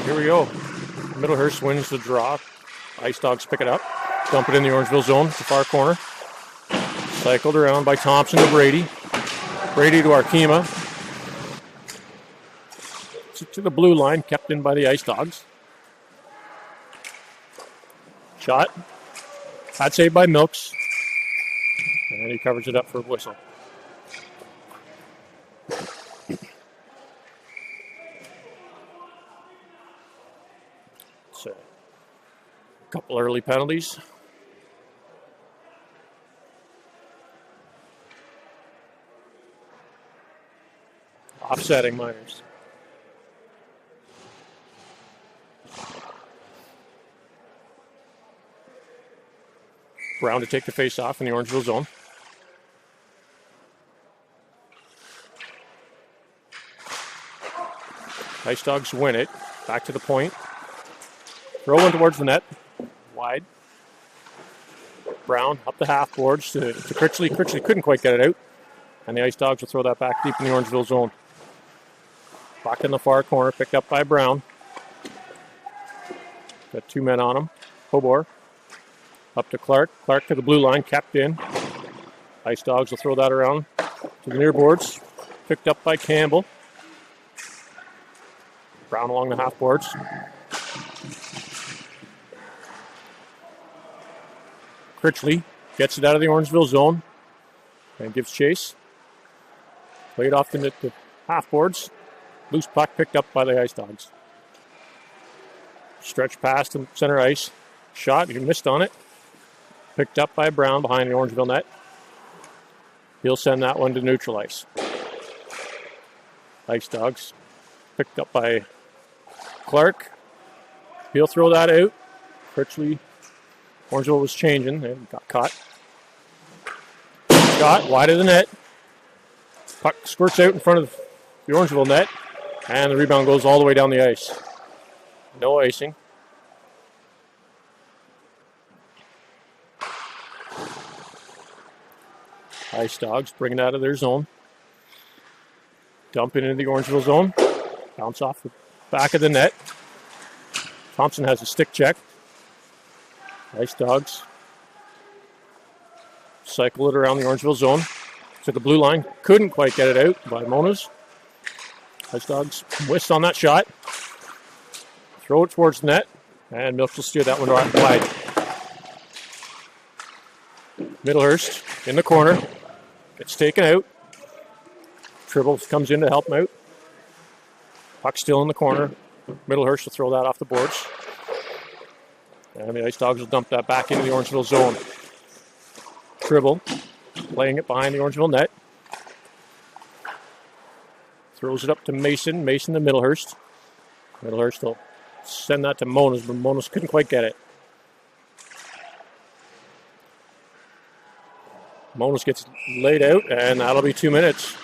Here we go. Middlehurst wins the draw. Icedogs pick it up. Dump it in the Orangeville zone, the far corner. Cycled around by Thompson to Brady. Brady to Arkema. To the blue line, kept in by the Icedogs. Shot. Had saved by Milks. And he covers it up for a whistle. So, a couple early penalties. Offsetting Miners. Brown to take the face off in the Orangeville zone. Icedogs win it. Back to the point. Throw one towards the net. Wide. Brown up the half boards to Critchley. Critchley couldn't quite get it out. And the Icedogs will throw that back deep in the Orangeville zone. Back in the far corner, picked up by Brown. Got two men on him. Hobor. Up to Clark. Clark to the blue line, kept in. Icedogs will throw that around to the near boards. Picked up by Campbell. Brown along the half boards. Critchley gets it out of the Orangeville zone and gives chase. Played off the half boards. Loose puck picked up by the Icedogs. Stretch past the center ice. Shot, he missed on it. Picked up by Brown behind the Orangeville net. He'll send that one to neutral ice. Icedogs picked up by Clark. He'll throw that out. Critchley, Orangeville was changing and got caught. Shot wide of the net. Puck squirts out in front of the Orangeville net. And the rebound goes all the way down the ice. No icing. Icedogs bring it out of their zone. Dump it into the Orangeville zone. Bounce off the back of the net. Thompson has a stick check. Icedogs cycle it around the Orangeville zone. To the blue line. Couldn't quite get it out by Monas. Icedogs whiffs on that shot. Throw it towards the net. And Milks will steer that one wide. Middlehurst in the corner. Gets taken out. Tribbles comes in to help him out. Puck still in the corner. Middlehurst will throw that off the boards. And the Icedogs will dump that back into the Orangeville zone. Tribble playing it behind the Orangeville net. Throws it up to Mason. Mason to Middlehurst. Middlehurst will send that to Monas, but Monas couldn't quite get it. Monas gets laid out, and that'll be 2 minutes.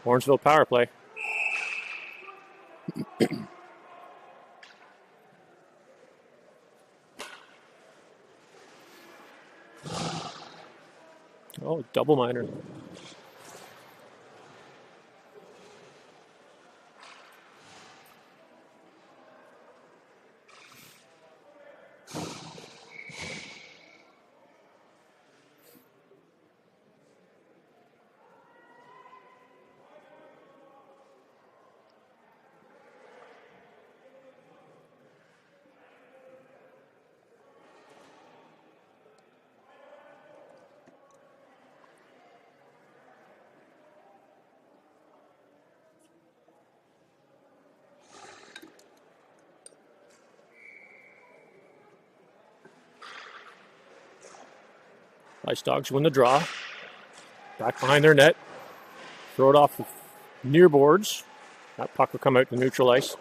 Orangeville power play. Oh, double minor. Icedogs win the draw. Back behind their net. Throw it off the near boards. That puck will come out to neutral ice.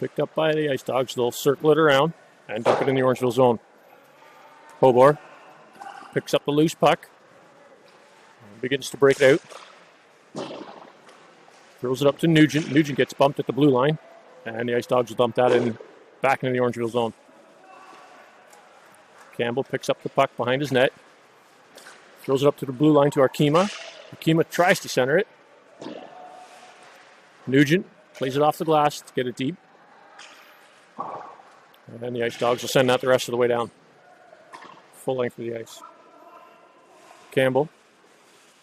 Picked up by the Icedogs. They'll circle it around and dump it in the Orangeville zone. Hobor picks up the loose puck. Begins to break it out. Throws it up to Nugent. Nugent gets bumped at the blue line. And the Icedogs will dump that in back into the Orangeville zone. Campbell picks up the puck behind his net. Throws it up to the blue line to Arkema. Arkema tries to center it. Nugent plays it off the glass to get it deep. And then the Icedogs will send that the rest of the way down. Full length of the ice. Campbell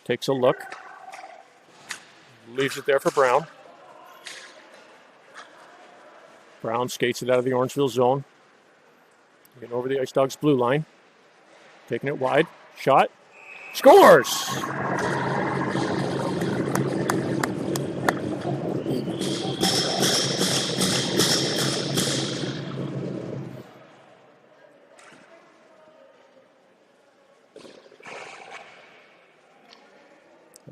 takes a look. Leaves it there for Brown. Brown skates it out of the Orangeville zone. Getting over the Icedogs blue line. Taking it wide. Shot. Scores!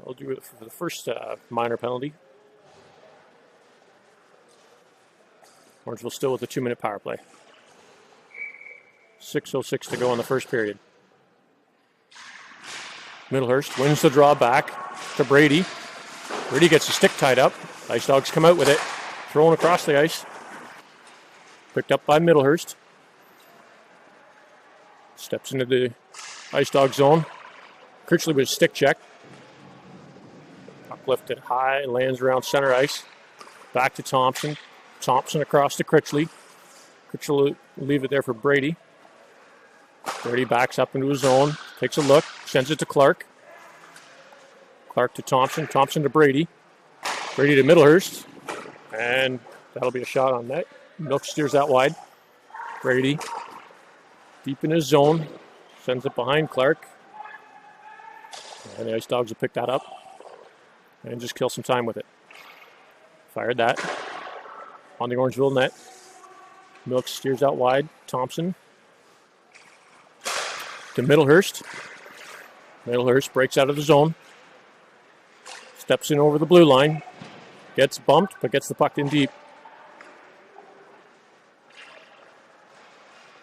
I'll do it for the first minor penalty. Orangeville still with a 2-minute power play. 6:06 to go in the first period. Middlehurst wins the draw back to Brady. Brady gets the stick tied up. Icedogs come out with it. Thrown across the ice. Picked up by Middlehurst. Steps into the Icedog zone. Critchley with a stick check. Puck lifted high, lands around center ice. Back to Thompson. Thompson across to Critchley. Critchley will leave it there for Brady. Brady backs up into his zone. Takes a look. Sends it to Clark. Clark to Thompson. Thompson to Brady. Brady to Middlehurst. And that'll be a shot on net. Milk steers that wide. Brady deep in his zone. Sends it behind Clark. And the Icedogs will pick that up and just kill some time with it. Fired that on the Orangeville net. Milk steers out wide. Thompson to Middlehurst. Middlehurst breaks out of the zone. Steps in over the blue line. Gets bumped, but gets the puck in deep.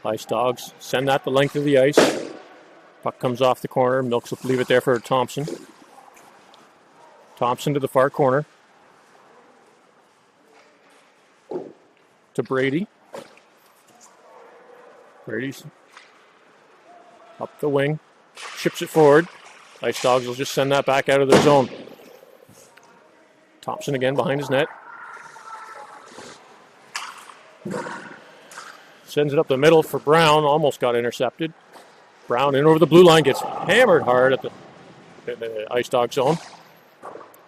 Icedogs send that the length of the ice. Puck comes off the corner. Milks will leave it there for Thompson. Thompson to the far corner. To Brady. Brady's up the wing. Ships it forward. Icedogs will just send that back out of their zone. Thompson again behind his net. Sends it up the middle for Brown. Almost got intercepted. Brown in over the blue line. Gets hammered hard at the Icedog zone.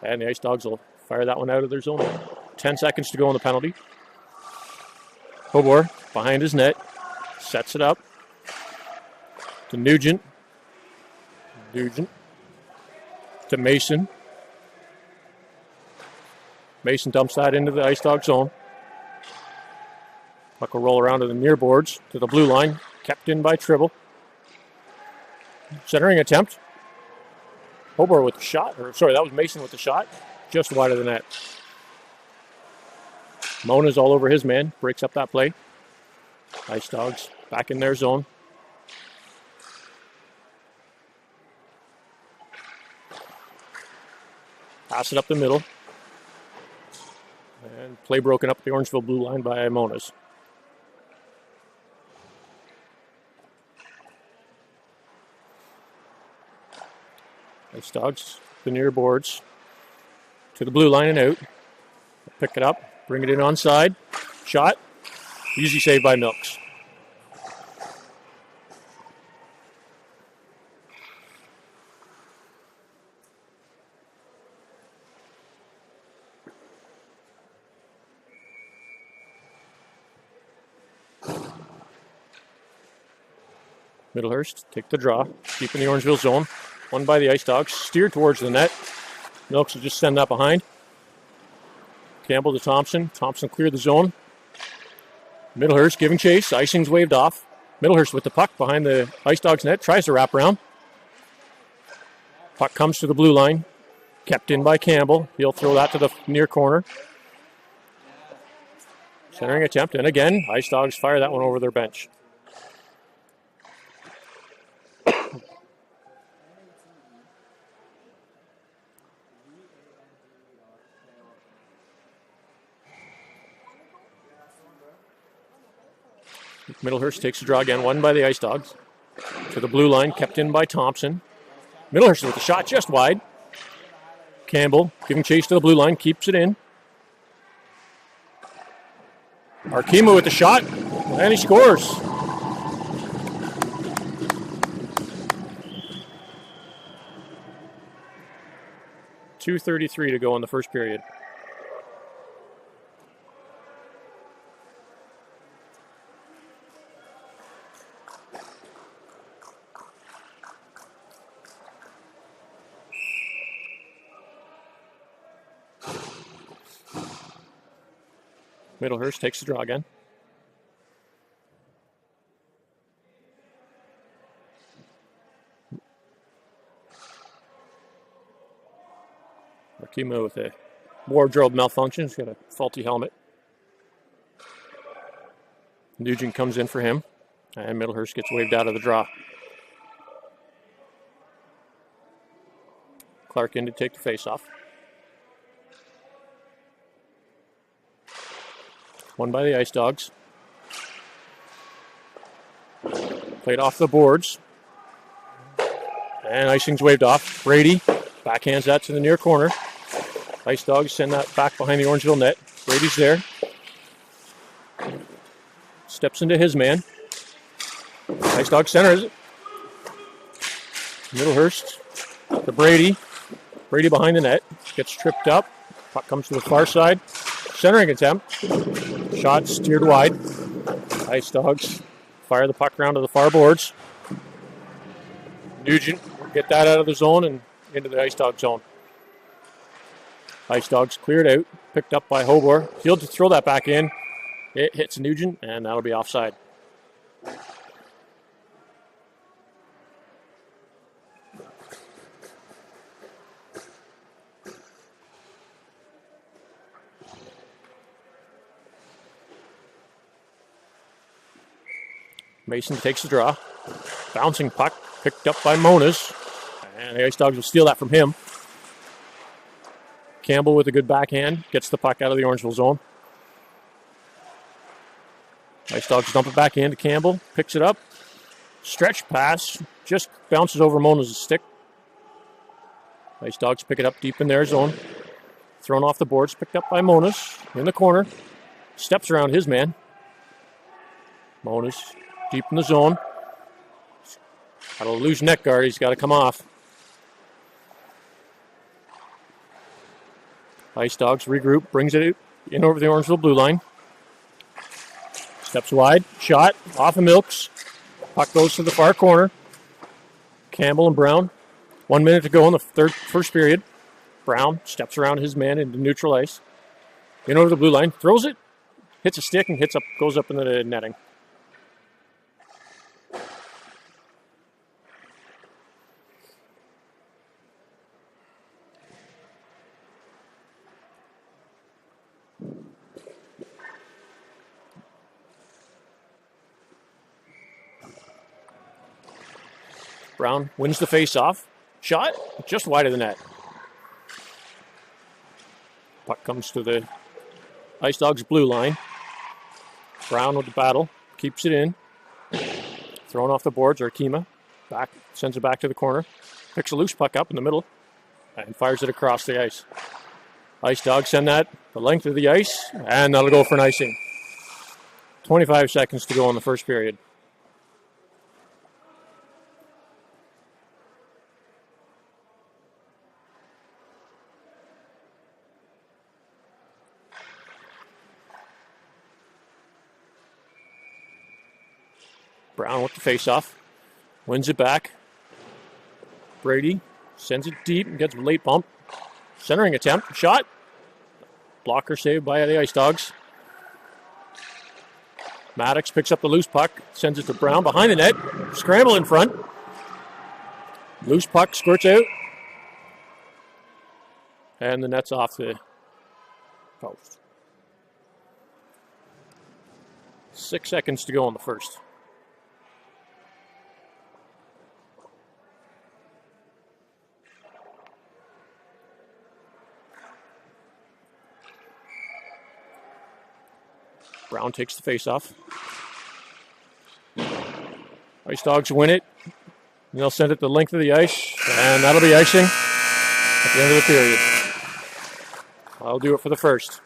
And the Icedogs will fire that one out of their zone. 10 seconds to go on the penalty. Hobor behind his net. Sets it up. To Nugent. Nugent. To Mason. Mason dumps that into the Icedog zone. Puck will roll around to the near boards, to the blue line. Kept in by Tribble. Centering attempt. Hobor with the shot. Or sorry, that was Mason with the shot. Just wide of the net. Mona's all over his man. Breaks up that play. Icedogs back in their zone. Pass it up the middle. And play broken up the Orangeville blue line by Mona's. Icedogs, the near boards. To the blue line and out. Pick it up. Bring it in onside. Shot. Easy save by Milks. Middlehurst take the draw. Deep in the Orangeville zone. One by the Icedogs. Steered towards the net. Milks will just send that behind. Campbell to Thompson. Thompson cleared the zone. Middlehurst giving chase. Icing's waved off. Middlehurst with the puck behind the Icedogs net. Tries to wrap around. Puck comes to the blue line. Kept in by Campbell. He'll throw that to the near corner. Centering attempt. And again, Icedogs fire that one over their bench. Middlehurst takes a draw again, won by the Icedogs. To the blue line, kept in by Thompson. Middlehurst with the shot just wide. Campbell giving chase to the blue line, keeps it in. Arkema with the shot, and he scores. .233 to go in the first period. Middlehurst takes the draw again. Arkema with a wardrobe malfunction. He's got a faulty helmet. Nugent comes in for him, and Middlehurst gets waved out of the draw. Clark in to take the face-off. Won by the Icedogs. Played off the boards. And icing's waved off. Brady backhands that to the near corner. Icedogs send that back behind the Orangeville net. Brady's there. Steps into his man. Icedogs centers it. Middlehurst to Brady. Brady behind the net. Gets tripped up. Puck comes to the far side. Centering attempt. Shot steered wide. Icedogs fire the puck around to the far boards. Nugent get that out of the zone and into the Icedog zone. Icedogs cleared out, picked up by Hobor. He'll to throw that back in. It hits Nugent, and that'll be offside. Mason takes the draw. Bouncing puck, picked up by Monas. And the Icedogs will steal that from him. Campbell with a good backhand. Gets the puck out of the Orangeville zone. Icedogs dump it back into Campbell. Picks it up. Stretch pass. Just bounces over Monas' stick. Icedogs pick it up deep in their zone. Thrown off the boards. Picked up by Monas. In the corner. Steps around his man. Monas deep in the zone. Got a loose net guard. He's got to come off. Icedogs regroup. Brings it in over the Orangeville blue line. Steps wide. Shot. Off of Milks. Puck goes to the far corner. Campbell and Brown. 1 minute to go in the first period. Brown steps around his man into neutral ice. In over the blue line. Throws it. Hits a stick and goes up into the netting. Brown wins the face-off. Shot just wide of the net. Puck comes to the Icedogs blue line. Brown with the battle. Keeps it in. Thrown off the boards. Arkema sends it back to the corner. Picks a loose puck up in the middle. And fires it across the ice. Icedogs send that the length of the ice. And that'll go for an icing. 25 seconds to go in the first period. Brown with the face-off. Wins it back. Brady sends it deep and gets a late bump. Centering attempt. Shot. Blocker saved by the Icedogs. Maddox picks up the loose puck. Sends it to Brown behind the net. Scramble in front. Loose puck squirts out. And the net's off the post. 6 seconds to go in the first. Brown takes the face-off. Icedogs win it. And they'll send it the length of the ice. And that'll be icing at the end of the period. I'll do it for the first.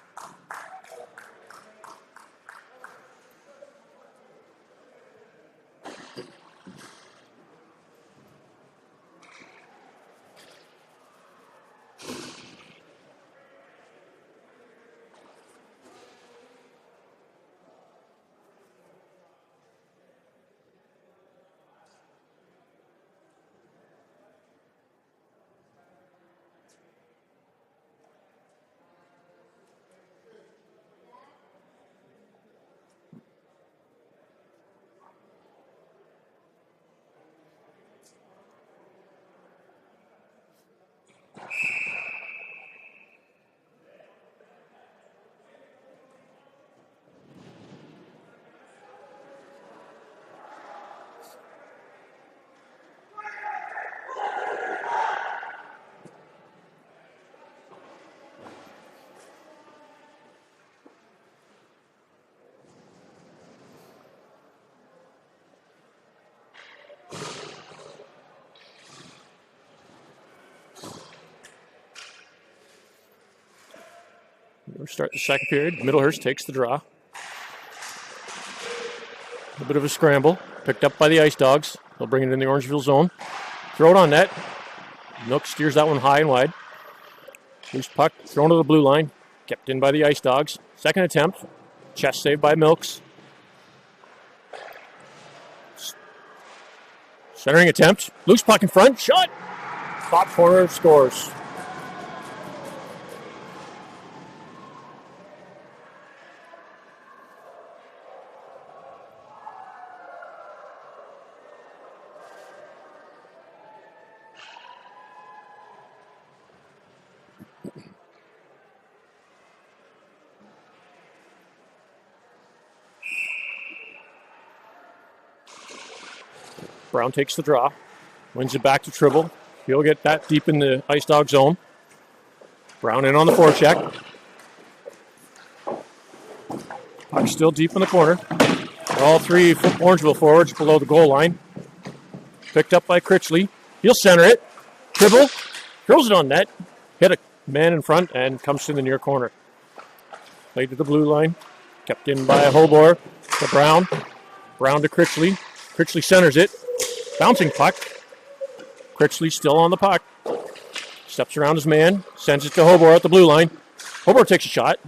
We'll start the second period. Middlehurst takes the draw. A bit of a scramble. Picked up by the Icedogs. They'll bring it in the Orangeville zone. Throw it on net. Milk steers that one high and wide. Loose puck thrown to the blue line. Kept in by the Icedogs. Second attempt. Chest save by Milks. Centering attempt. Loose puck in front. Shot. Top corner scores. Brown takes the draw, wins it back to Tribble. He'll get that deep in the Icedog zone. Brown in on the forecheck. Puck still deep in the corner. All three Orangeville forwards below the goal line. Picked up by Critchley. He'll center it. Tribble throws it on net. Hit a man in front and comes to the near corner. Played to the blue line. Kept in by Hobor to Brown. Brown to Critchley. Critchley centers it. Bouncing puck. Critchley still on the puck. Steps around his man. Sends it to Hobor at the blue line. Hobor takes a shot.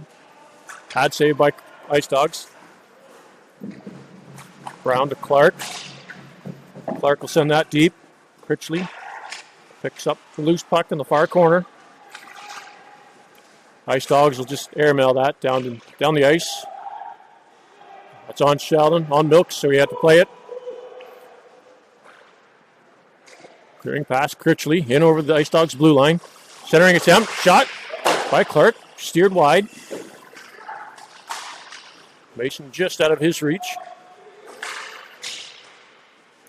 Pad saved by Icedogs. Brown to Clark. Clark will send that deep. Critchley picks up the loose puck in the far corner. Icedogs will just airmail that down the ice. That's on Sheldon, on Milks, so he had to play it. Clearing pass, Critchley in over the Icedogs blue line. Centering attempt, shot by Clark, steered wide. Mason just out of his reach.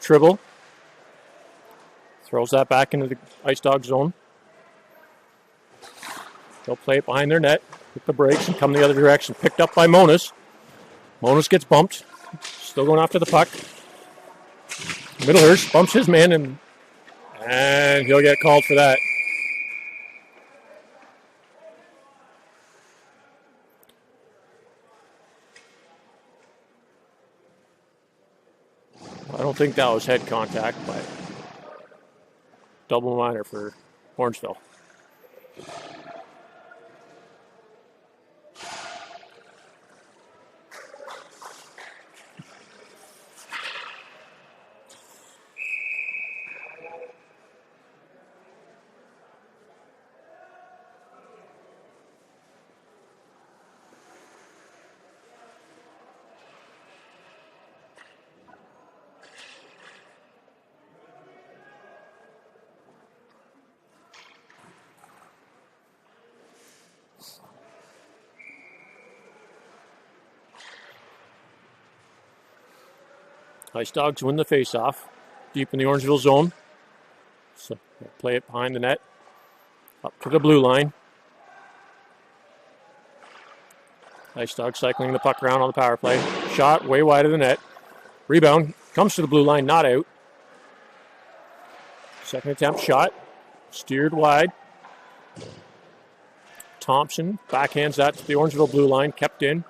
Tribble throws that back into the Icedog zone. They'll play it behind their net, hit the brakes and come the other direction. Picked up by Monas. Monas gets bumped. Still going after the puck. Middlehurst bumps his man and he'll get called for that. I don't think that was head contact, but double minor for Orangeville. Icedogs win the face-off deep in the Orangeville zone. So they'll play it behind the net. Up to the blue line. Icedogs cycling the puck around on the power play. Shot way wide of the net. Rebound comes to the blue line, not out. Second attempt shot. Steered wide. Thompson backhands that to the Orangeville blue line. Kept in.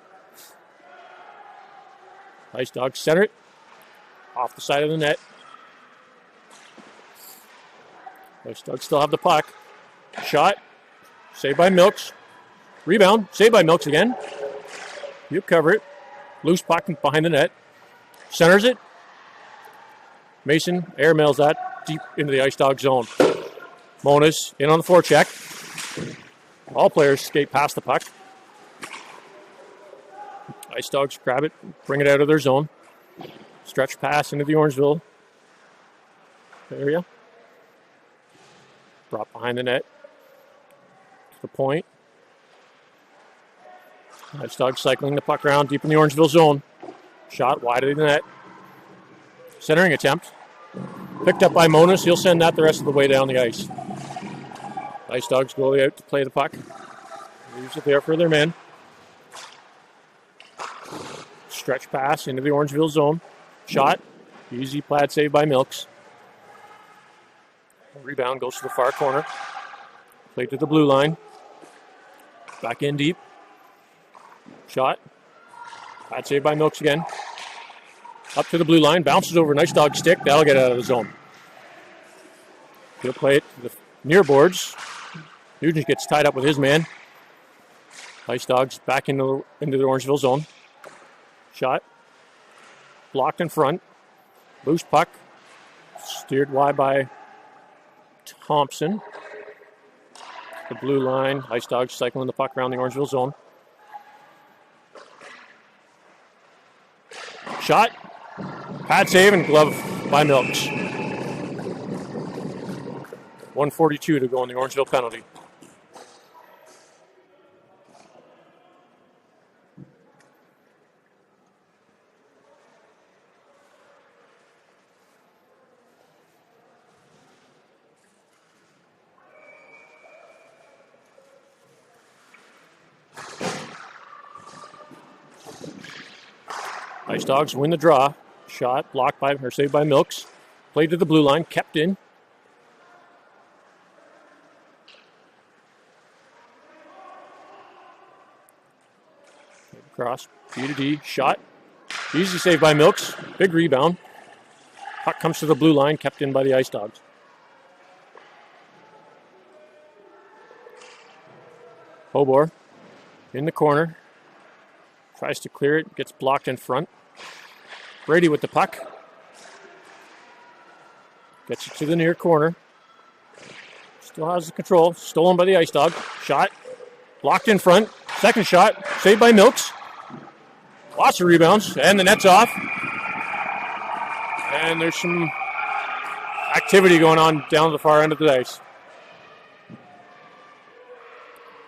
Icedogs center it. Off the side of the net. Icedogs still have the puck. Shot. Saved by Milks. Rebound. Saved by Milks again. You cover it. Loose puck behind the net. Centers it. Mason airmails that deep into the Icedog zone. Monas in on the forecheck. All players skate past the puck. Icedogs grab it, bring it out of their zone. Stretch pass into the Orangeville area. Brought behind the net. To the point. Icedogs cycling the puck around deep in the Orangeville zone. Shot wide of the net. Centering attempt. Picked up by Monas. He'll send that the rest of the way down the ice. Icedogs goalie out to play the puck. Leaves it there for their men. Stretch pass into the Orangeville zone. Shot. Easy plaid save by Milks. Rebound goes to the far corner. Played to the blue line. Back in deep. Shot. Bad save by Milks again. Up to the blue line. Bounces over Nice Dog stick. That'll get out of the zone. He'll play it to the near boards. Nugent gets tied up with his man. Icedogs back into the Orangeville zone. Shot. Blocked in front. Loose puck. Steered wide by Thompson. The blue line. Icedogs cycling the puck around the Orangeville zone. Shot. Pad save and glove by Milks. 1:42 to go on the Orangeville penalty. Icedogs win the draw. Shot blocked by or saved by Milks. Played to the blue line, kept in. Cross, B to D, shot. Easy save by Milks. Big rebound. Puck comes to the blue line, kept in by the Icedogs. Hobor in the corner. Tries to clear it, gets blocked in front. Brady with the puck. Gets it to the near corner. Still has the control. Stolen by the Icedog. Shot. Blocked in front. Second shot. Saved by Milks. Lots of rebounds. And the net's off. And there's some activity going on down the far end of the ice.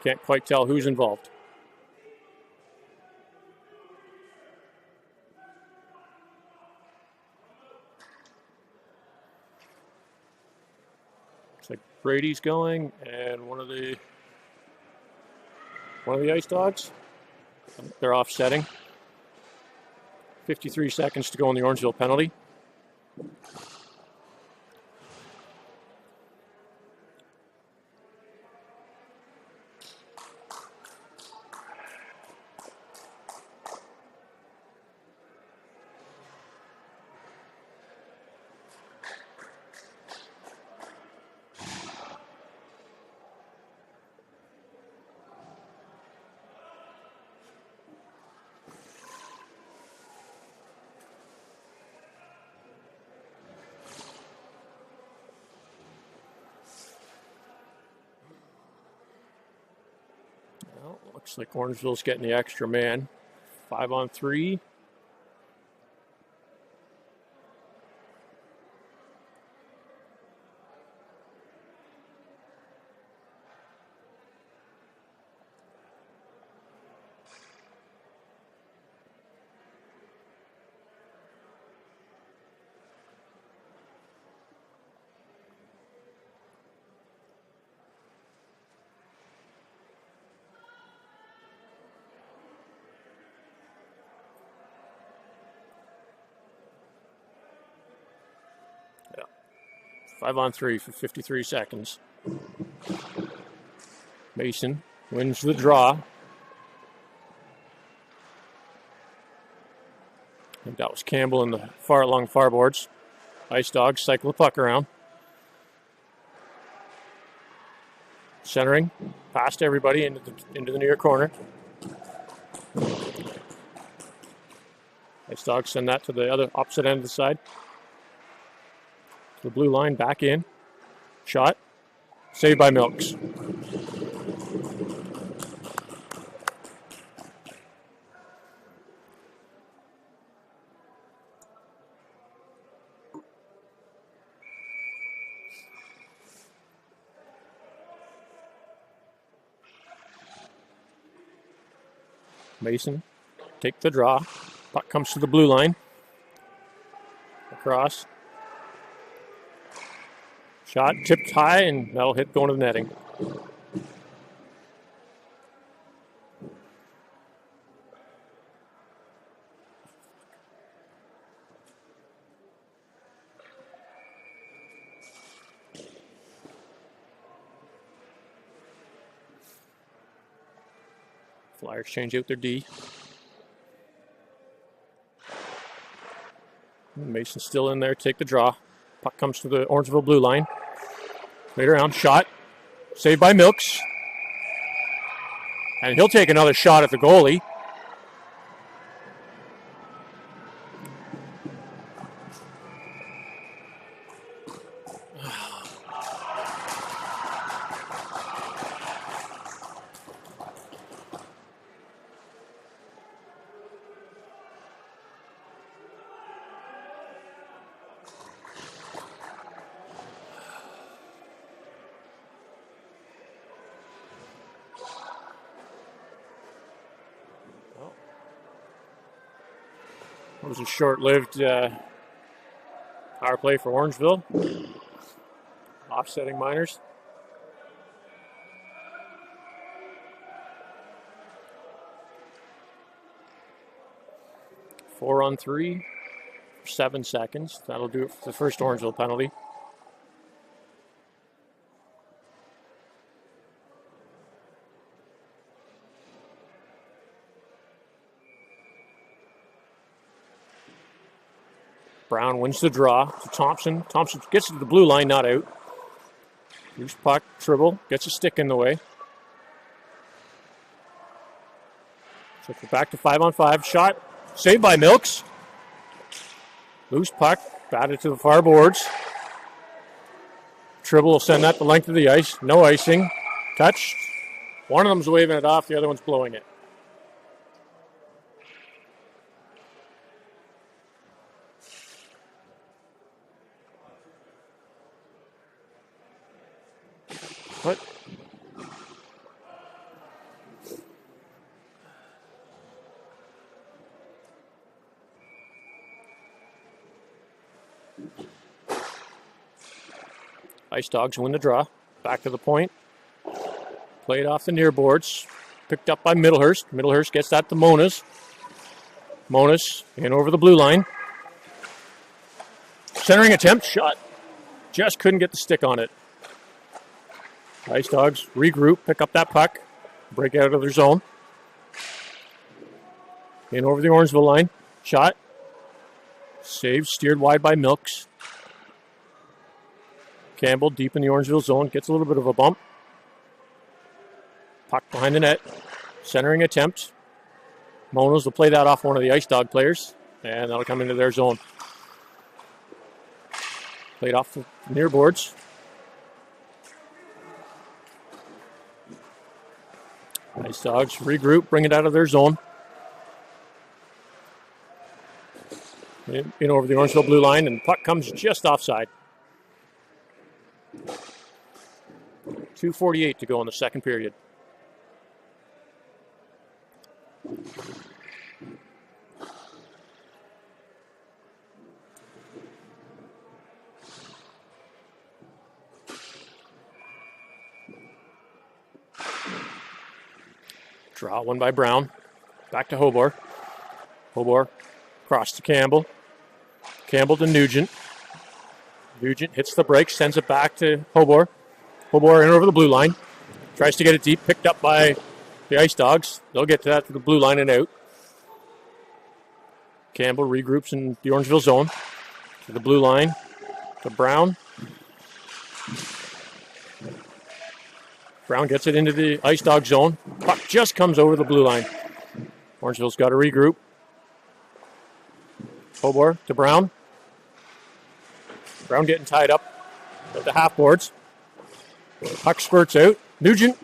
Can't quite tell who's involved. Looks like Brady's going, and one of the Icedogs. They're offsetting. 53 seconds to go on the Orangeville penalty. Well, looks like Orangeville's getting the extra man. 5-on-3. Yeah. 5-on-3 for 53 seconds. Mason wins the draw. I think that was Campbell in the along far boards. Icedogs cycle the puck around. Centering, past everybody into the near corner. Icedogs send that to the other opposite end of the side. To the blue line, back in. Shot. Saved by Milks. Mason, take the draw. Puck comes to the blue line. Across. Shot tipped high, and that'll hit going to the netting. Flyers change out their D. Mason's still in there, take the draw. Puck comes to the Orangeville blue line. Right around, shot. Saved by Milks. And he'll take another shot at the goalie. It was a short-lived power play for Orangeville. Offsetting Miners. Four on three for 7 seconds. That'll do it for the first Orangeville penalty. Brown wins the draw to Thompson. Thompson gets to the blue line, not out. Loose puck, dribble, gets a stick in the way. So we're back to 5-on-5. Shot, saved by Milks. Loose puck, batted to the far boards. Tribble will send that the length of the ice. No icing. Touched. One of them's waving it off, the other one's blowing it. What? Icedogs win the draw. Back to the point. Played off the near boards. Picked up by Middlehurst. Middlehurst gets that to Monas. Monas in over the blue line. Centering attempt. Shot. Just couldn't get the stick on it. Icedogs regroup, pick up that puck, break out of their zone. In over the Orangeville line. Shot. Saved, steered wide by Milks. Campbell deep in the Orangeville zone, gets a little bit of a bump. Puck behind the net. Centering attempt. Monos will play that off one of the Icedog players, and that'll come into their zone. Played off the near boards. Icedogs regroup, bring it out of their zone. In over the Orangeville blue line, and puck comes just offside. 2:48 to go in the second period. Draw one by Brown. Back to Hobor. Hobor across to Campbell. Campbell to Nugent. Nugent hits the break, sends it back to Hobor. Hobor in over the blue line. Tries to get it deep, picked up by the Icedogs. They'll get to that to the blue line and out. Campbell regroups in the Orangeville zone. To the blue line. To Brown. Brown gets it into the Icedog zone. Puck just comes over the blue line. Orangeville's got to regroup. Hobor to Brown. Brown getting tied up at the half boards. Puck squirts out. Nugent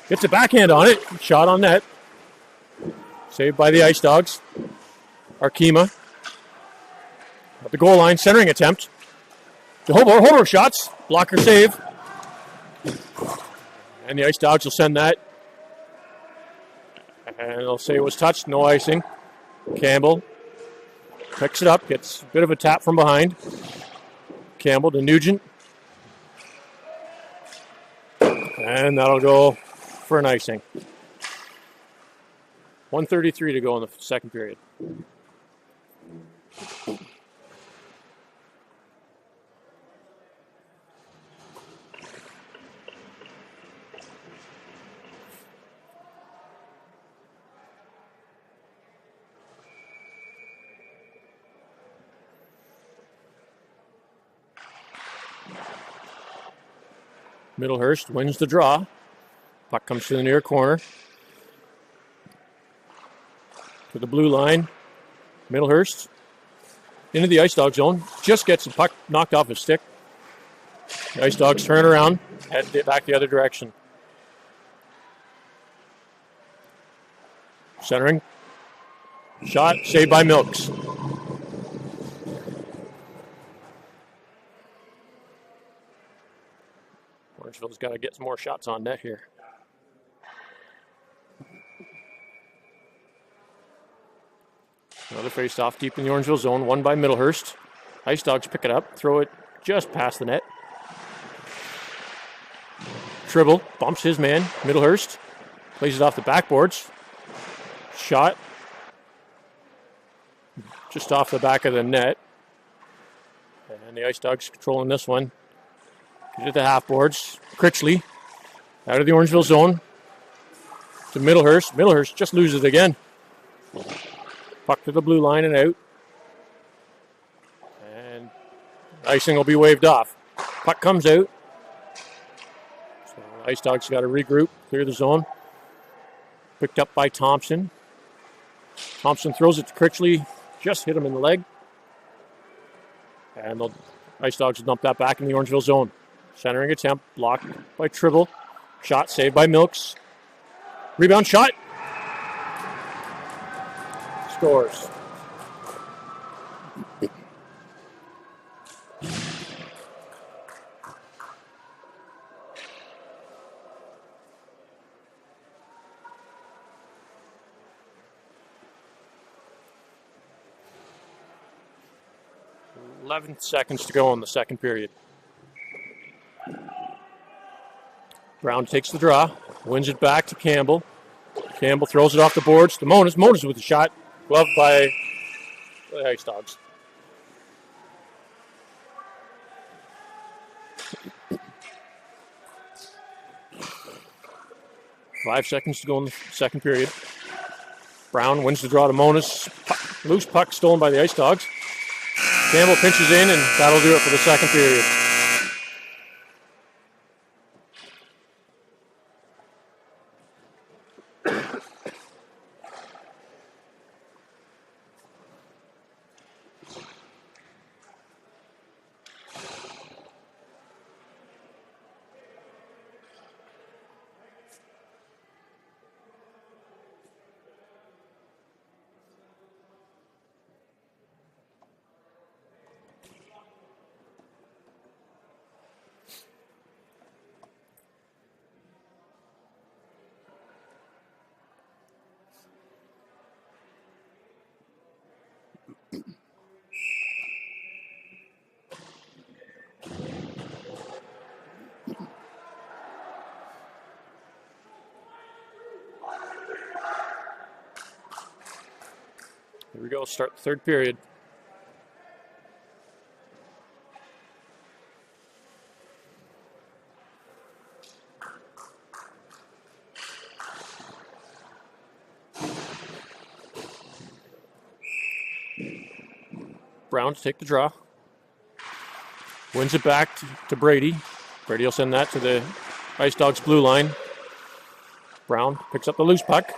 gets a backhand on it. Shot on net. Saved by the Icedogs. Arkema at the goal line. Centering attempt. To Hobor. Hobor shots. Blocker save. And the Icedogs will send that. And they'll say it was touched. No icing. Campbell picks it up. Gets a bit of a tap from behind. Campbell to Nugent. And that'll go for an icing. 1:33 to go in the second period. Middlehurst wins the draw. Puck comes to the near corner. To the blue line. Middlehurst into the Icedogs zone. Just gets the puck knocked off his stick. The Icedogs turn around, head back the other direction. Centering. Shot saved by Milks. Orangeville's got to get some more shots on net here. Another face-off deep in the Orangeville zone, won by Middlehurst. Icedogs pick it up, throw it just past the net. Tribble bumps his man, Middlehurst. Plays it off the backboards. Shot. Just off the back of the net. And the Icedogs controlling this one. Get to the half boards. Critchley out of the Orangeville zone to Middlehurst. Middlehurst just loses it again. Puck to the blue line and out. And icing will be waved off. Puck comes out. So the Icedogs got to regroup, clear the zone. Picked up by Thompson. Thompson throws it to Critchley. Just hit him in the leg. And the Icedogs will dump that back in the Orangeville zone. Centering attempt, blocked by Tribble. Shot saved by Milks. Rebound shot. Scores. Eleven seconds to go in the second period. Brown takes the draw, wins it back to Campbell. Campbell throws it off the boards to Monas. Monas with the shot, gloved by the Icedogs. Five seconds to go in the second period. Brown wins the draw to Monas. Loose puck stolen by the Icedogs. Campbell pinches in, and that'll do it for the second period. Here we go, start the third period. Brown to take the draw. Wins it back to Brady. Brady will send that to the Icedogs blue line. Brown picks up the loose puck.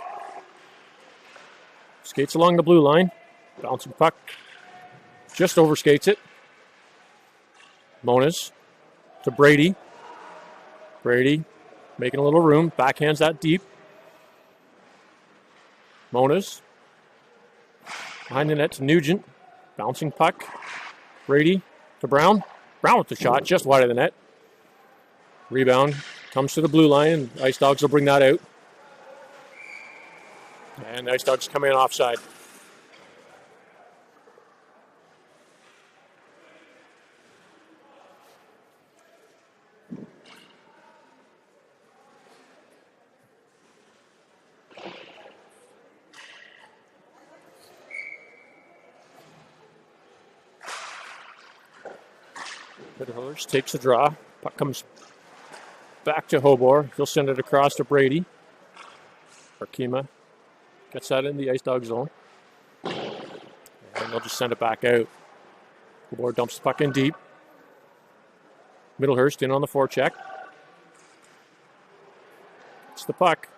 Skates along the blue line. Bouncing puck. Just overskates it. Monas to Brady. Brady making a little room. Backhands that deep. Monas. Behind the net to Nugent. Bouncing puck. Brady to Brown. Brown with the shot. Just wide of the net. Rebound. Comes to the blue line. And Icedogs will bring that out. And the Icedogs come in offside. Middlehurst takes the draw. Puck comes back to Hobor. He'll send it across to Brady. Arkema gets that in the Icedog zone. And they'll just send it back out. Hobor dumps the puck in deep. Middlehurst in on the forecheck. gets the puck.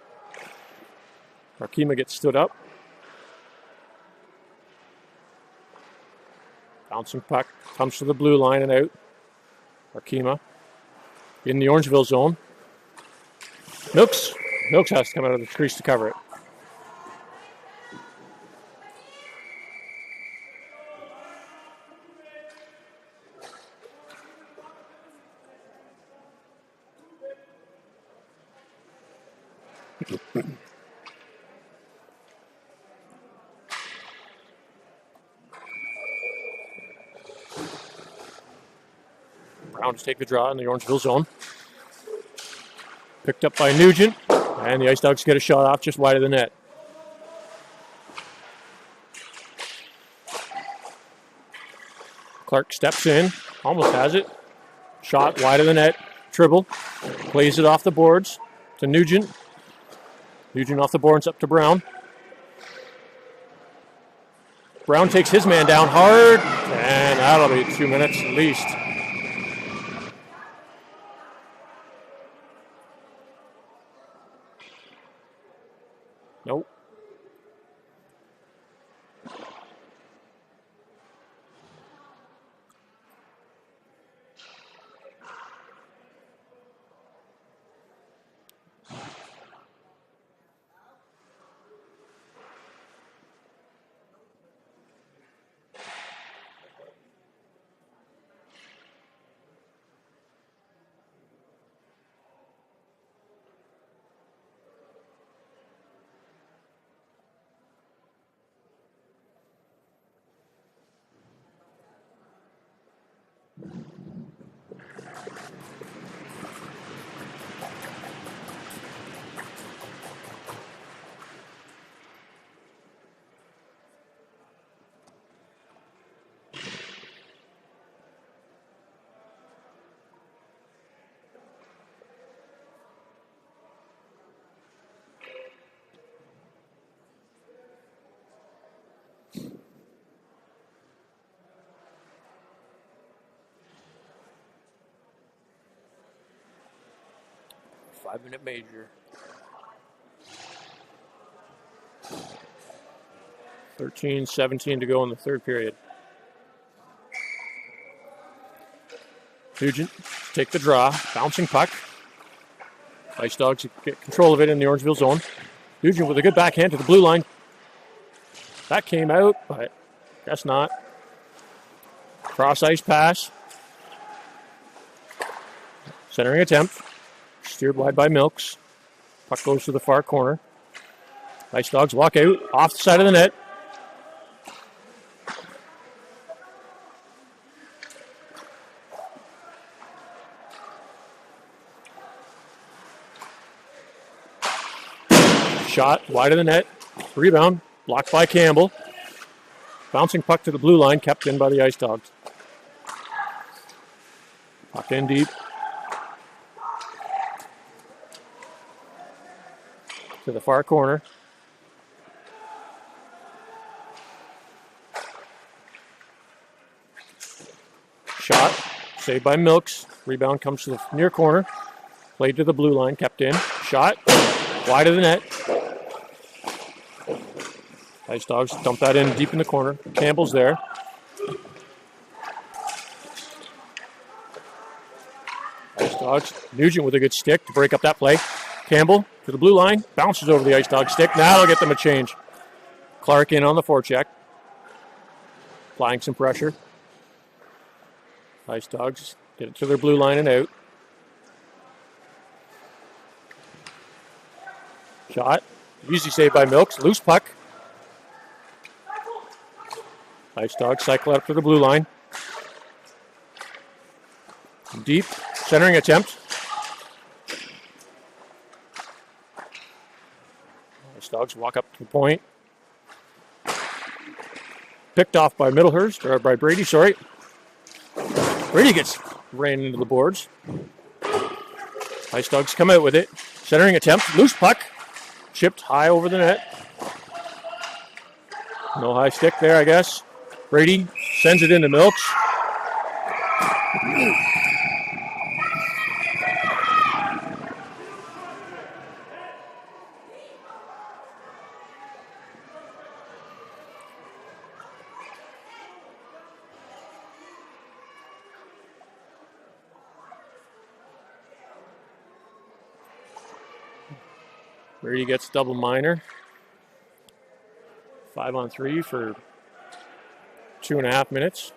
Arkema gets stood up. Bouncing puck comes to the blue line and out. Arkema in the Orangeville zone. Milks has to come out of the crease to cover it. Brown to take the draw in the Orangeville zone. Picked up by Nugent, and the Icedogs get a shot off just wide of the net. Clark steps in, almost has it. Shot wide of the net. Tribble plays it off the boards to Nugent. Nugent off the boards up to Brown. Brown takes his man down hard, and that'll be 2 minutes at least. Nope. Five-minute major. 13:17 to go in the third period. Nugent take the draw, bouncing puck. Icedogs get control of it in the Orangeville zone. Nugent with a good backhand to the blue line. That came out, but guess not. Cross ice pass. Centering attempt. Steered wide by Milks. Puck goes to the far corner. Icedogs walk out off the side of the net. Shot wide of the net. Rebound blocked by Campbell. Bouncing puck to the blue line, kept in by the Icedogs. Puck in deep. To the far corner. Shot, saved by Milks. Rebound comes to the near corner. Played to the blue line, kept in. Shot, wide of the net. Icedogs dump that in deep in the corner. Campbell's there. Icedogs. Nugent with a good stick to break up that play. Campbell to the blue line, bounces over the Icedog stick. Now they'll get them a change. Clark in on the forecheck. Applying some pressure. Icedogs get it to their blue line and out. Shot. Easy save by Milks. Loose puck. Icedogs cycle up to the blue line. Deep. Centering attempt. Icedogs walk up to the point. Picked off by Middlehurst, or by Brady, sorry. Brady gets ran into the boards. Icedogs come out with it. Centering attempt. Loose puck. Chipped high over the net. No high stick there, I guess. Brady sends it into Milks. Brady gets double minor. 5-on-3 for 2.5 minutes.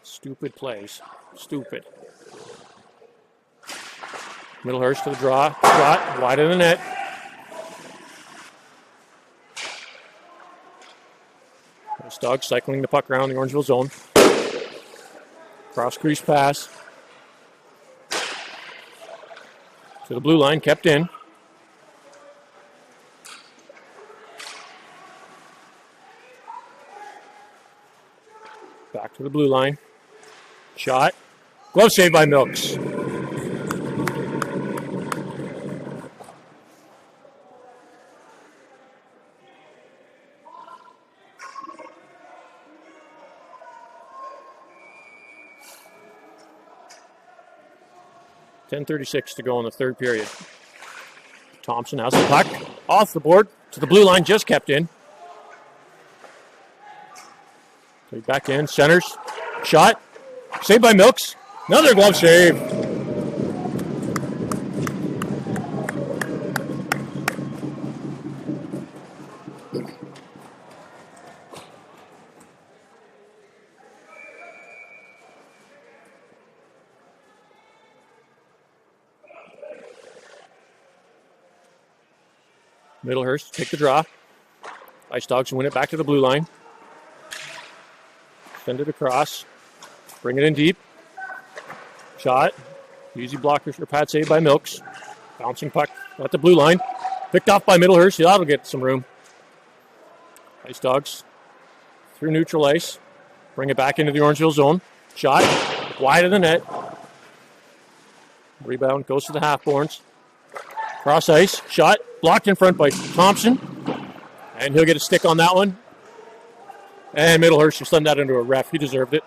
Stupid plays. Stupid. Middlehurst to the draw. Shot wide of the net. Icedogs cycling the puck around the Orangeville zone. Cross crease pass. To the blue line, kept in. Back to the blue line. Shot. Glove save by Milks. .36 to go in the third period. Thompson has the puck off the board to the blue line, just kept in. Back in, centers, shot, saved by Milks. Another glove save. Middlehurst take the draw. Icedogs win it back to the blue line. Send it across. Bring it in deep. Shot. Easy blocker or pad save by Milks. Bouncing puck at the blue line. Picked off by Middlehurst. That'll get some room. Icedogs through neutral ice. Bring it back into the Orangeville zone. Shot. Wide of the net. Rebound goes to the half-boards. Cross ice. Shot. Blocked in front by Thompson. And he'll get a stick on that one. And Middlehurst will send that into a ref. He deserved it.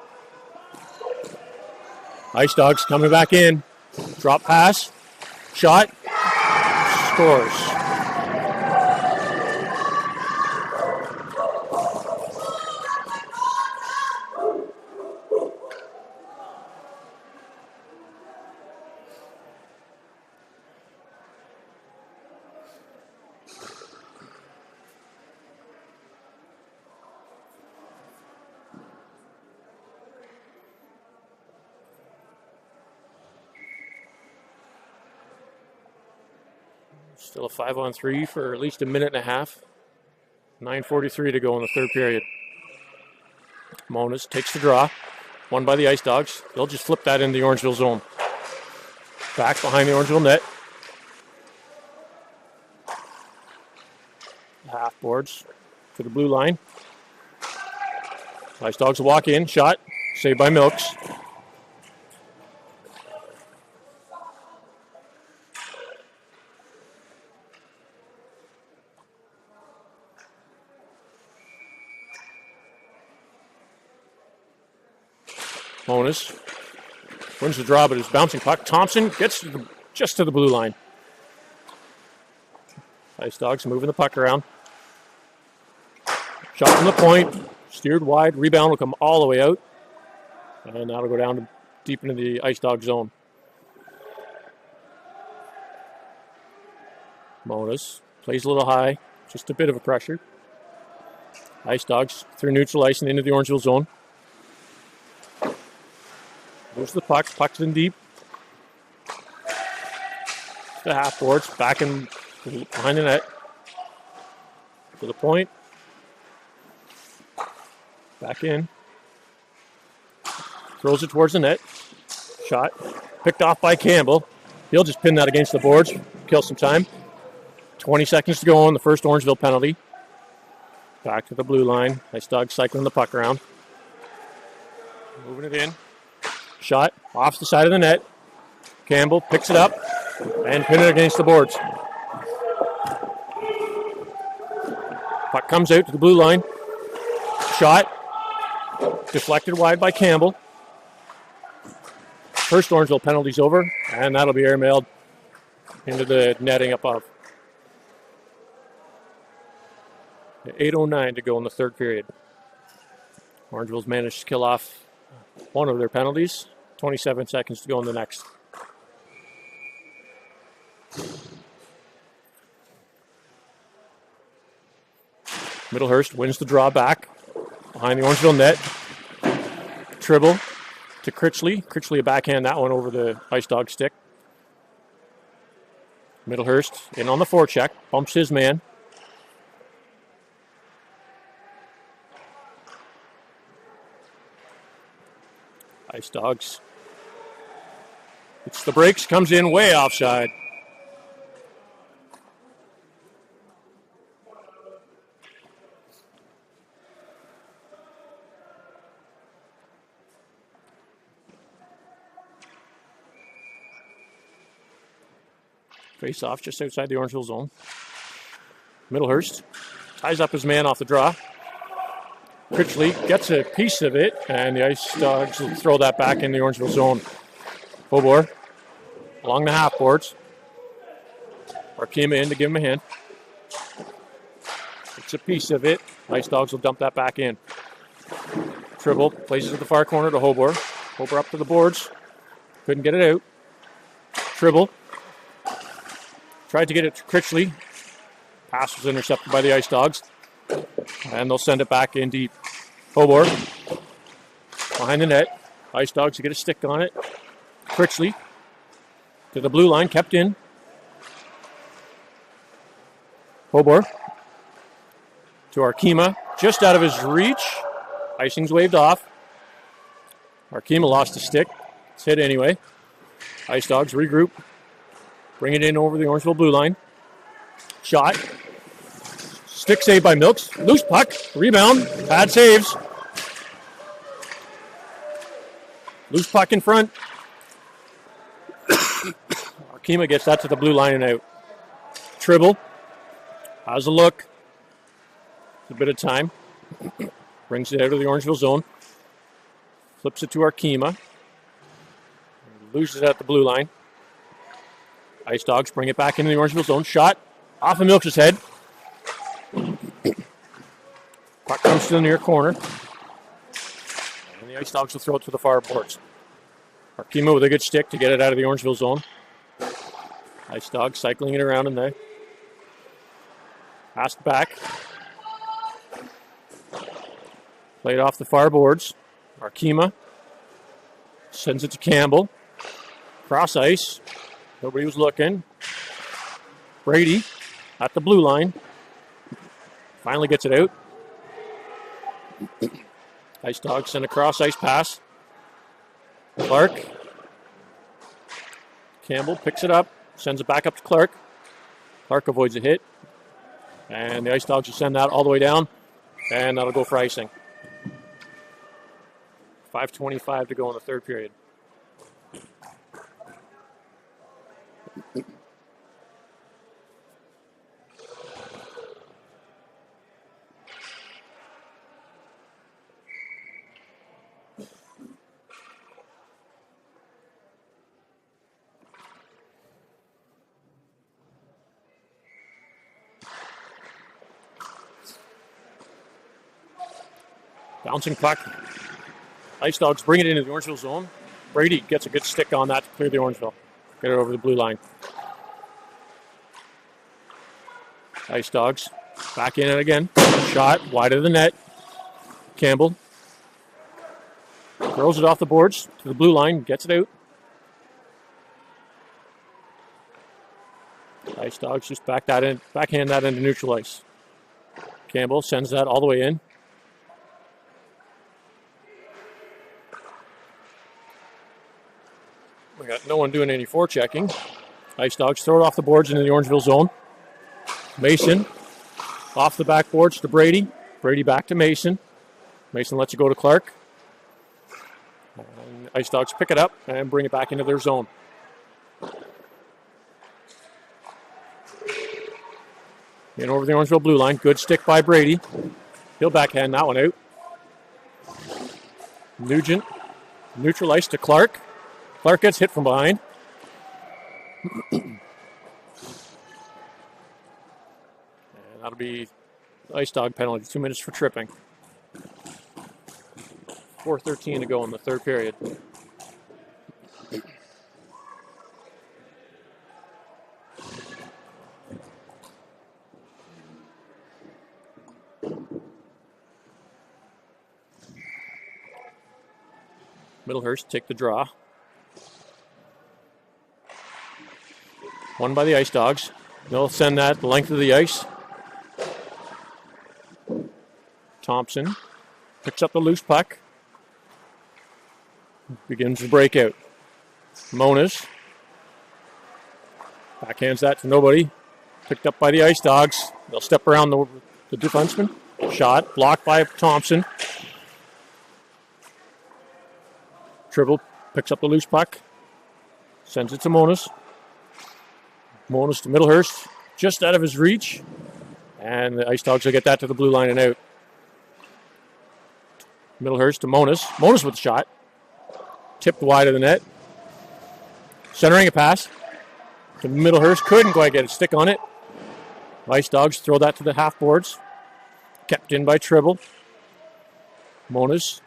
Icedogs coming back in. Drop pass. Shot. Scores. Still a 5-on-3 for at least a minute and a half. 9:43 to go in the third period. Monas takes the draw. Won by the Icedogs. They'll just flip that into the Orangeville zone. Back behind the Orangeville net. Half boards to the blue line. Icedogs will walk in. Shot. Saved by Milks. Monas wins the draw, but it's bouncing puck. Thompson gets just to the blue line. Icedogs moving the puck around. Shot from the point, steered wide. Rebound will come all the way out, and that'll go down deep into the Icedog zone. Monas plays a little high, just a bit of a pressure. Icedogs through neutral ice and into the Orangeville zone. Moves the puck. Puck's in deep. The half boards. Back in behind the net. To the point. Back in. Throws it towards the net. Shot. Picked off by Campbell. He'll just pin that against the boards. Kill some time. 20 seconds to go on the first Orangeville penalty. Back to the blue line. Icedogs cycling the puck around. Moving it in. Shot off the side of the net. Campbell picks it up and pin it against the boards. Puck comes out to the blue line. Shot. Deflected wide by Campbell. First Orangeville penalty's over, and that'll be airmailed into the netting above. 8:09 to go in the third period. Orangeville's managed to kill off one of their penalties. 27 seconds to go in the next. Middlehurst wins the draw back behind the Orangeville net. Tribble to Critchley. Critchley a backhand that one over the Icedog stick. Middlehurst in on the forecheck. Bumps his man. Icedogs. It's the brakes. Comes in way offside. Face off just outside the Orangeville zone. Middlehurst ties up his man off the draw. Critchley gets a piece of it, and the Icedogs will throw that back in the Orangeville zone. Hobor along the half boards. Arkema in to give him a hand. It's a piece of it. Icedogs will dump that back in. Tribble places it at the far corner to Hobor. Hobor up to the boards. Couldn't get it out. Tribble tried to get it to Critchley. Pass was intercepted by the Icedogs. And they'll send it back in deep. Hobor behind the net. Icedogs to get a stick on it. Critchley to the blue line, kept in. Hobor to Arkema, just out of his reach. Icing's waved off. Arkema lost a stick. It's hit anyway. Icedogs regroup. Bring it in over the Orangeville blue line. Shot. Stick saved by Milks. Loose puck. Rebound. Bad saves. Loose puck in front. Arkema gets that to the blue line and out. Tribble has a look. It's a bit of time. Brings it out of the Orangeville zone. Flips it to Arkema. Loses it at the blue line. Icedogs bring it back into the Orangeville zone. Shot off of Milks' head. Puck comes to the near corner. And the Icedogs will throw it to the far boards. Arkema with a good stick to get it out of the Orangeville zone. Icedogs cycling it around in there. Passed back. Played off the far boards. Arkema sends it to Campbell. Cross ice. Nobody was looking. Brady at the blue line. Finally gets it out. Icedogs send a cross ice pass. Clark. Campbell picks it up. Sends it back up to Clark. Clark avoids a hit. And the Icedogs will send that all the way down. And that'll go for icing. 5:25 to go in the third period. Bouncing puck. Icedogs bring it into the Orangeville zone. Brady gets a good stick on that to clear the Orangeville. Get it over the blue line. Icedogs back in it again. Shot wide of the net. Campbell throws it off the boards to the blue line. Gets it out. Icedogs just backhand that into neutral ice. Campbell sends that all the way in. We got no one doing any forechecking. Icedogs throw it off the boards into the Orangeville zone. Mason off the backboards to Brady. Brady back to Mason. Mason lets it go to Clark. And Icedogs pick it up and bring it back into their zone. In over the Orangeville blue line. Good stick by Brady. He'll backhand that one out. Nugent. Neutral ice to Clark. Clark gets hit from behind. And that'll be Ice dog penalty, 2 minutes for tripping. 4:13 to go in the third period. Middlehurst take the draw. Won by the Icedogs. They'll send that the length of the ice. Thompson picks up the loose puck. Begins the breakout. Monas backhands that to nobody. Picked up by the Icedogs. They'll step around the defenseman. Shot blocked by Thompson. Tribble picks up the loose puck. Sends it to Monas. Monas to Middlehurst. Just out of his reach. And the Icedogs will get that to the blue line and out. Middlehurst to Monas. Monas with the shot. Tipped wide of the net. Centering a pass to Middlehurst. Couldn't quite get a stick on it. Icedogs throw that to the half boards. Kept in by Tribble. Monas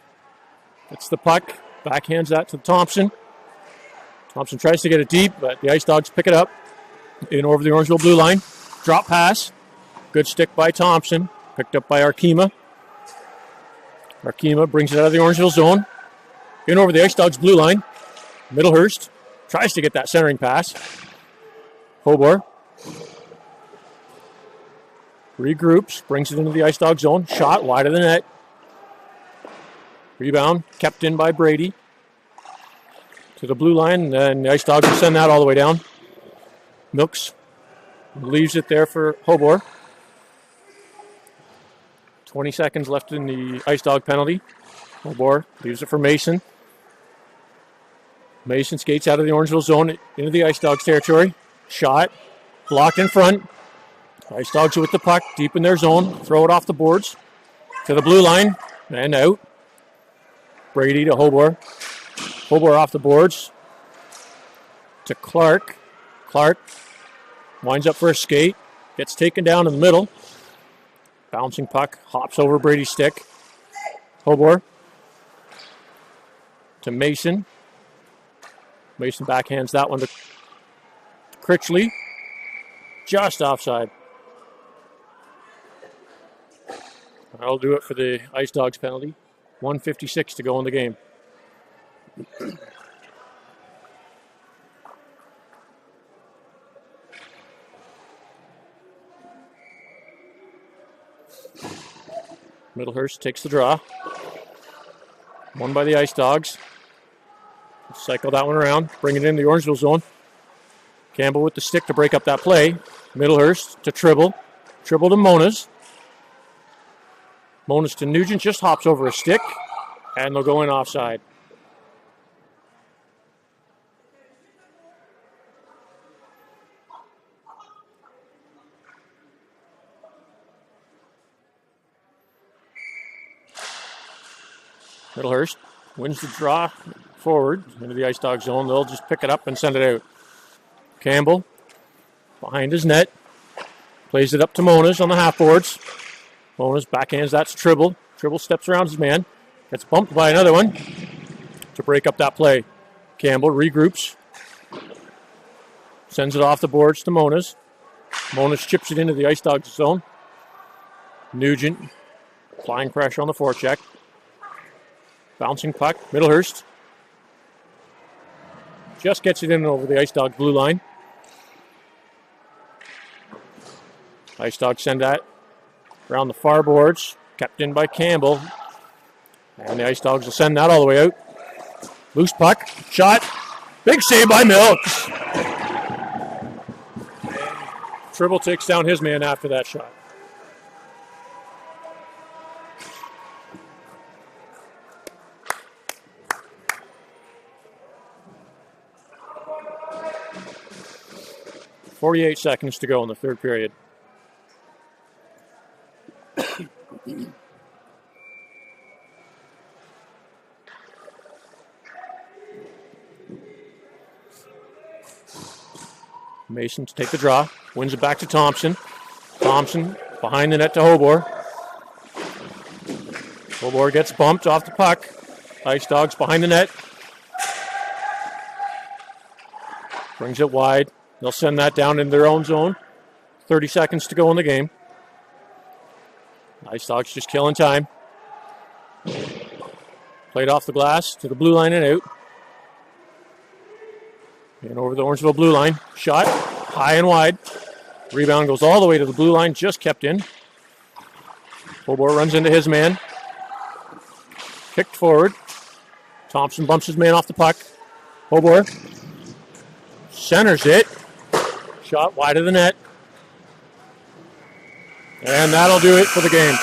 gets the puck. Backhands that to Thompson. Thompson tries to get it deep, but the Icedogs pick it up. In over the Orangeville blue line. Drop pass. Good stick by Thompson. Picked up by Arkema. Arkema brings it out of the Orangeville zone. In over the Icedogs blue line. Middlehurst tries to get that centering pass. Hobor regroups, brings it into the Icedog zone. Shot wide of the net. Rebound kept in by Brady. To the blue line, and the Icedogs will send that all the way down. Milks leaves it there for Hobor. 20 seconds left in the Icedog penalty. Hobor leaves it for Mason. Mason skates out of the Orangeville zone into the Icedogs territory. Shot blocked in front. Icedogs with the puck deep in their zone. Throw it off the boards to the blue line and out. Brady to Hobor. Hobor off the boards to Clark. Clark winds up for a skate. Gets taken down in the middle. Bouncing puck. Hops over Brady's stick. Hobor to Mason. Mason backhands that one to Critchley. Just offside. That'll do it for the Icedogs penalty. 1:56 to go in the game. Middlehurst takes the draw. Won by the Icedogs. Cycle that one around. Bring it in the Orangeville zone. Campbell with the stick to break up that play. Middlehurst to Tribble. Tribble to Monas. Monas to Nugent. Just hops over a stick. And they'll go in offside. Middlehurst wins the draw forward into the Icedog zone. They'll just pick it up and send it out. Campbell behind his net. Plays it up to Monas on the half boards. Monas backhands that to Tribble. Tribble steps around his man. Gets bumped by another one to break up that play. Campbell regroups. Sends it off the boards to Monas. Monas chips it into the Icedog zone. Nugent applying pressure on the forecheck. Bouncing puck. Middlehurst just gets it in over the Icedog blue line. Icedogs send that around the far boards. Kept in by Campbell. And the Icedogs will send that all the way out. Loose puck. Shot. Big save by Milks. Tribble takes down his man after that shot. .48 seconds to go in the third period. Mason to take the draw. Wins it back to Thompson. Thompson Behind the net to Hobor. Hobor gets bumped off the puck. Icedogs behind the net. Brings it wide. They'll send that down in their own zone. 30 seconds to go in the game. Icedogs just killing time. Played off the glass to the blue line and out. And over the Orangeville blue line. Shot high and wide. Rebound goes all the way to the blue line. Just kept in. Hobor runs into his man. Kicked forward. Thompson bumps his man off the puck. Hobor centers it. Shot wide of the net. And that'll do it for the game.